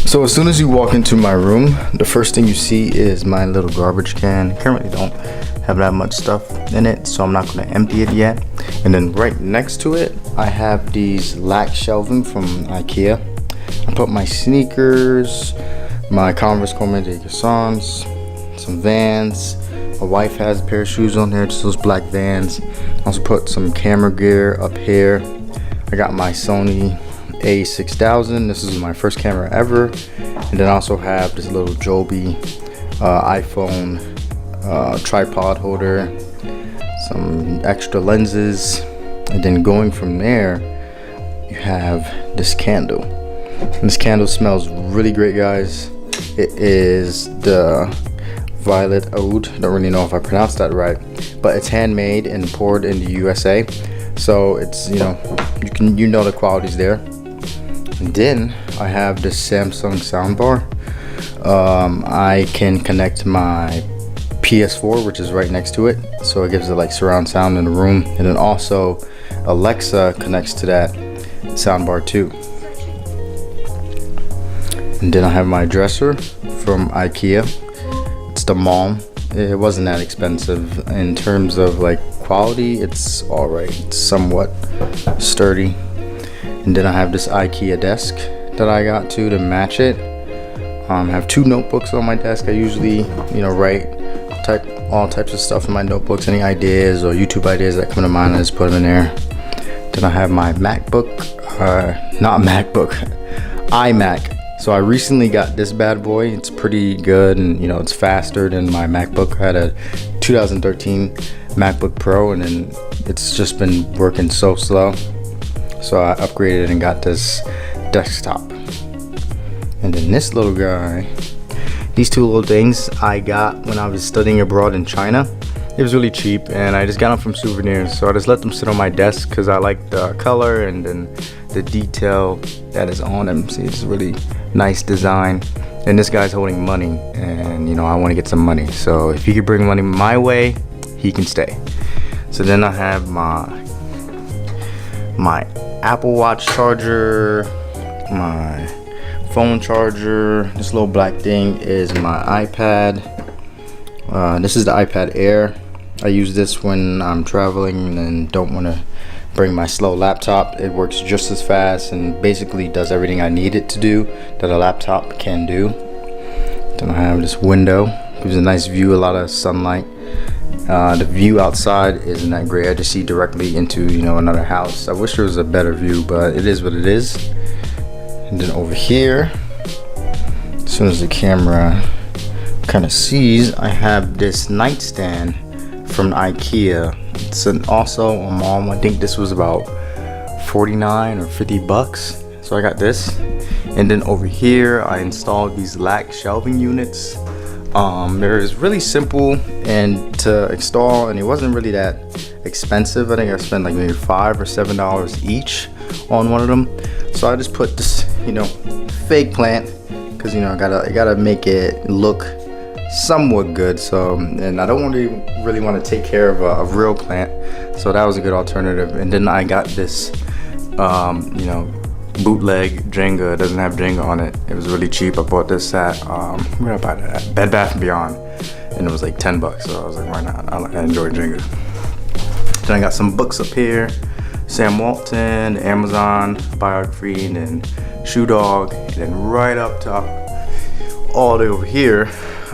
So as soon as you walk into my room, the first thing you see is my little garbage can. Currently don't have that much stuff in it, so I'm not going to empty it yet. And then right next to it, I have these lac shelving from IKEA. I put my sneakers, my Converse Comme des Garçons, some Vans. My wife has a pair of shoes on there, just those black Vans. I also put some camera gear up here. I got my Sony A6000. This is my first camera ever. And then I also have this little Joby iPhone tripod holder, some extra lenses, and then going from there, you have this candle. And this candle smells really great, guys. It is the Violet Oud. Don't really know if I pronounced that right, but it's handmade and poured in the USA, so it's, you know the quality's there. And then I have this Samsung soundbar. I can connect my PS4, which is right next to it, so it gives it like surround sound in the room. And then also Alexa connects to that soundbar too. And then I have my dresser from IKEA. It's the Mom. It wasn't that expensive. In terms of like quality, it's alright. It's somewhat sturdy. And then I have this IKEA desk that I got to match it. I have two notebooks on my desk. I usually, write all types of stuff in my notebooks. Any ideas or YouTube ideas that come to mind, I just put them in there. Then I have my iMac. So I recently got this bad boy. It's pretty good, and it's faster than my MacBook. I had a 2013 MacBook Pro, and then it's just been working so slow. So I upgraded and got this desktop. And then this little guy, these two little things I got when I was studying abroad in China. It was really cheap, and I just got them from souvenirs. So I just let them sit on my desk because I like the color and then the detail that is on them. See, it's a really nice design. And this guy's holding money, and I want to get some money. So if you could bring money my way, he can stay. So then I have my Apple Watch charger, my phone charger. This little black thing is my iPad. This is the iPad Air. I use this when I'm traveling and don't want to bring my slow laptop. It works just as fast and basically does everything I need it to do that a laptop can do. Then I have this window. Gives a nice view, a lot of sunlight. The view outside isn't that great. I just see directly into another house. I wish there was a better view, but it is what it is. And then over here, as soon as the camera kind of sees, I have this nightstand from IKEA. It's also a Mom. I think this was about 49 or 50 bucks. So I got this. And then over here, I installed these lac shelving units. They're really simple and to install, and it wasn't really that expensive. I think I spent like maybe $5 or $7 each on one of them. So I just put this, fake plant, because I gotta make it look somewhat good. So, and I don't really want to take care of a real plant, so that was a good alternative. And then I got this bootleg Jenga. It doesn't have Jenga on it. It was really cheap. I bought this at where did I buy that at? Bed Bath & Beyond, and it was like 10 bucks. So I was like, why not? I enjoy Jenga. Then I got some books up here. Sam Walton, Amazon biography, and then Shoe Dog. And then right up top, all the way over here,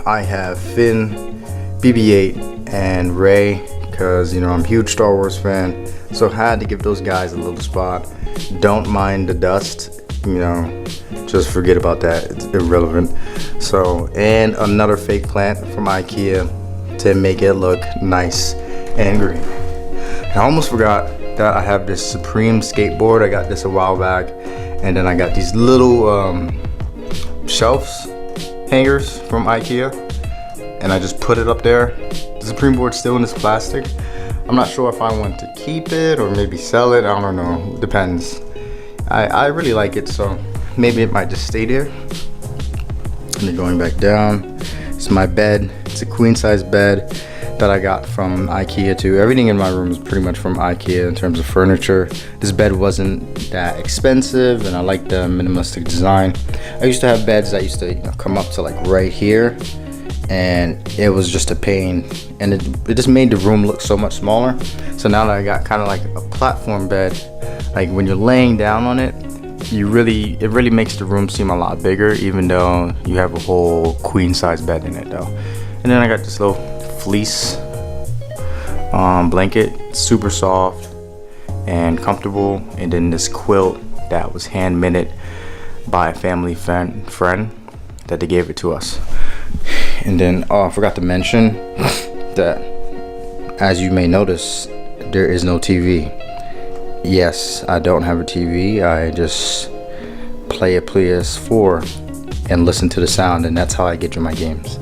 I have Finn, BB-8, and Ray, because I'm a huge Star Wars fan, so I had to give those guys a little spot. Don't mind the dust, just forget about that, it's irrelevant. So, and another fake plant from IKEA to make it look nice and green. I almost forgot that I have this Supreme skateboard. I got this a while back, and then I got these little shelves, hangers from IKEA, and I just put it up there. The Supreme board's still in this plastic. I'm not sure if I want to keep it or maybe sell it. I don't know, depends. I really like it, so maybe it might just stay there. And then going back down, it's my bed. It's a queen size bed that I got from IKEA too. Everything in my room is pretty much from IKEA in terms of furniture. This bed wasn't that expensive, and I like the minimalistic design. I used to have beds that used to come up to like right here, and it was just a pain, and it just made the room look so much smaller. So now that I got kind of like a platform bed, like when you're laying down on it, it really makes the room seem a lot bigger, even though you have a whole queen size bed in it though. And then I got this little fleece blanket, super soft and comfortable, and then this quilt that was hand minted by a family friend that they gave it to us. And then I forgot to mention that, as you may notice, there is no TV. Yes, I don't have a TV. I just play a PS4 and listen to the sound, and that's how I get to my games.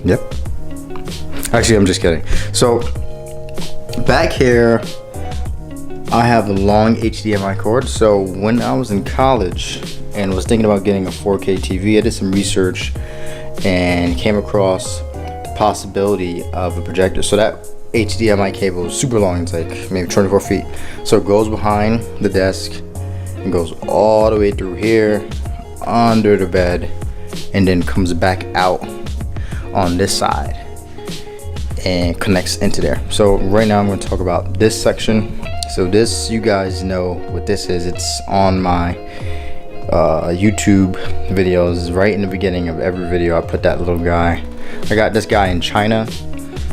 Yep. Actually, I'm just kidding. So back here, I have a long HDMI cord. So when I was in college and was thinking about getting a 4K TV, I did some research and came across the possibility of a projector. So that HDMI cable is super long. It's like maybe 24 feet. So it goes behind the desk and goes all the way through here, under the bed, and then comes back out on this side and connects into there. So right now I'm going to talk about this section. So this, you guys know what this is. It's on my YouTube videos. Right in the beginning of every video, I put that little guy. I got this guy in China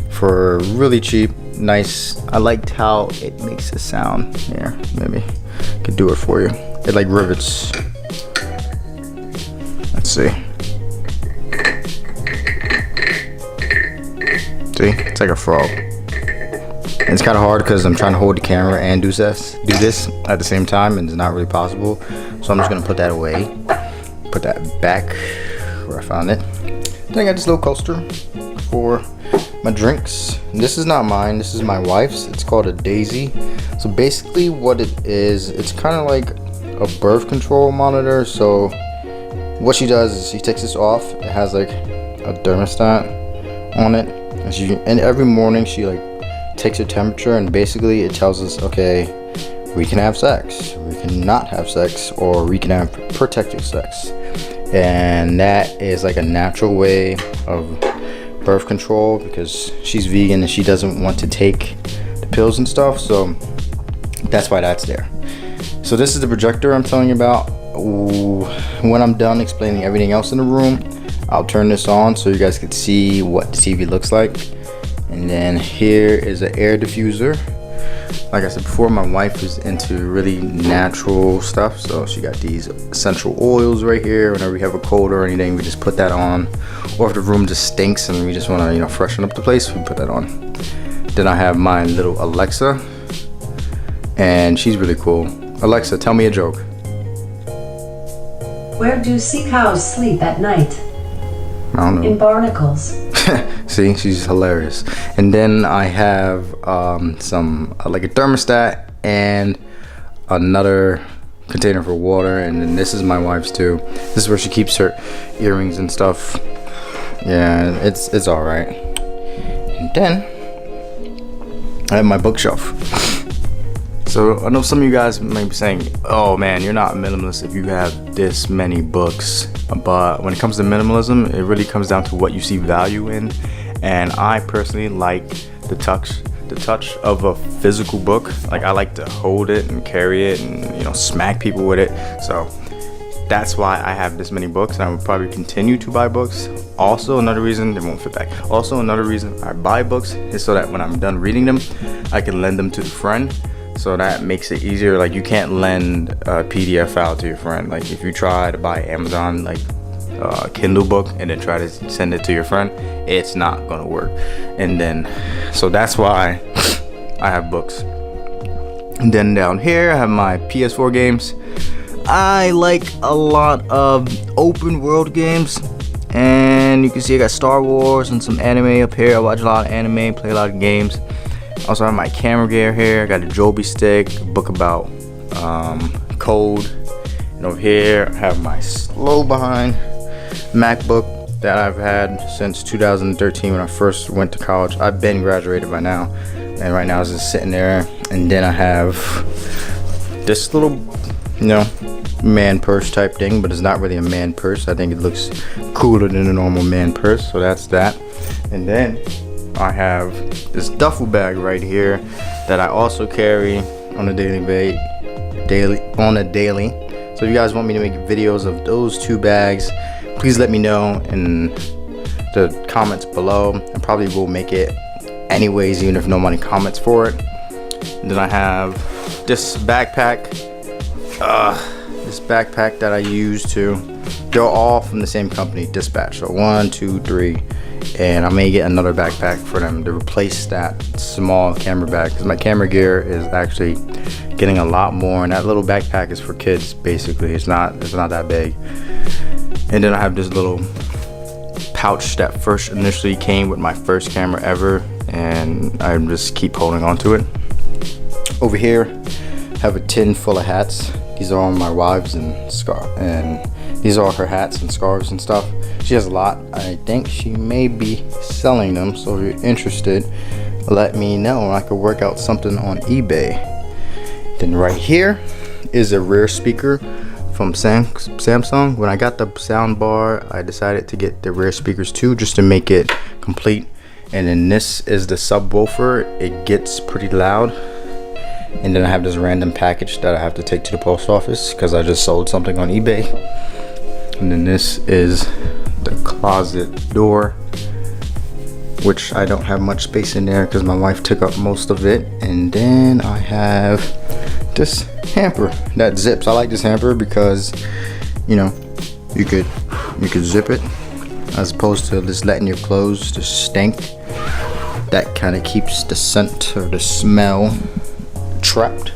for really cheap. Nice. I liked how it makes a sound. Here, maybe I could do it for you. It like rivets. Let's see. See, it's like a frog. And it's kind of hard because I'm trying to hold the camera and do this at the same time, and it's not really possible. So I'm just gonna put that away, put that back where I found it. Then I got this little coaster for my drinks. And this is not mine, this is my wife's. It's called a Daisy. So basically what it is, it's kind of like a birth control monitor. So what she does is she takes this off. It has like a thermostat on it, and every morning she like takes your temperature, and basically it tells us, okay, we can have sex, we cannot have sex, or we can have protective sex. And that is like a natural way of birth control, because she's vegan and she doesn't want to take the pills and stuff. So that's why that's there. So this is the projector I'm telling you about. When I'm done explaining everything else in the room, I'll turn this on so you guys can see what the TV looks like. And then here is an air diffuser. Like I said before, my wife is into really natural stuff, so she got these essential oils right here. Whenever we have a cold or anything, we just put that on. Or if the room just stinks and we just want to, freshen up the place, we put that on. Then I have my little Alexa, and she's really cool. Alexa, tell me a joke. Where do sea cows sleep at night? I don't know. In barnacles. See, she's hilarious. And then I have some like a thermostat and another container for water. And then this is my wife's too. This is where she keeps her earrings and stuff. Yeah, it's all right. And then I have my bookshelf. So I know some of you guys may be saying, oh man, you're not minimalist if you have this many books. But when it comes to minimalism, it really comes down to what you see value in. And I personally like the touch of a physical book. Like I like to hold it and carry it and smack people with it. So that's why I have this many books, and I would probably continue to buy books. Also another reason, they won't fit back. Also another reason I buy books is so that when I'm done reading them, I can lend them to a friend. So that makes it easier. Like you can't lend a PDF file to your friend. Like if you try to buy Amazon like a Kindle book and then try to send it to your friend, it's not gonna work. And then so that's why I have books. And then down here I have my PS4 games. I like a lot of open world games, and you can see I got Star Wars and some anime up here. I watch a lot of anime, play a lot of games. Also have my camera gear here. I got a Joby stick, a book about code. And over here I have my slow behind MacBook that I've had since 2013 when I first went to college. I've been graduated by now, and right now it's just sitting there. And then I have this little, you know, man purse type thing, but it's not really a man purse. I think it looks cooler than a normal man purse, so that's that. And then I have this duffel bag right here that I also carry on a daily. So if you guys want me to make videos of those two bags, please let me know in the comments below. I probably will make it anyways, even if nobody comments for it. And then I have this backpack. This backpack that I use to, they're all from the same company, Dispatch. So 1, 2, 3, and I may get another backpack for them to replace that small camera bag, because my camera gear is actually getting a lot more, and that little backpack is for kids basically. It's not that big. And then I have this little pouch that first initially came with my first camera ever, and I just keep holding on to it. Over here I have a tin full of hats. These are all my wives and these are her hats and scarves and stuff. She has a lot. I think she may be selling them, so if you're interested, let me know. I could work out something on eBay. Then right here is a rear speaker from Samsung. When I got the sound bar, I decided to get the rear speakers too, just to make it complete. And then this is the subwoofer. It gets pretty loud. And then I have this random package that I have to take to the post office because I just sold something on eBay. And then this is the closet door, which I don't have much space in there because my wife took up most of it. And then I have this hamper that zips. I like this hamper because, you know, you could zip it as opposed to just letting your clothes just stink. That kind of keeps the scent or the smell trapped.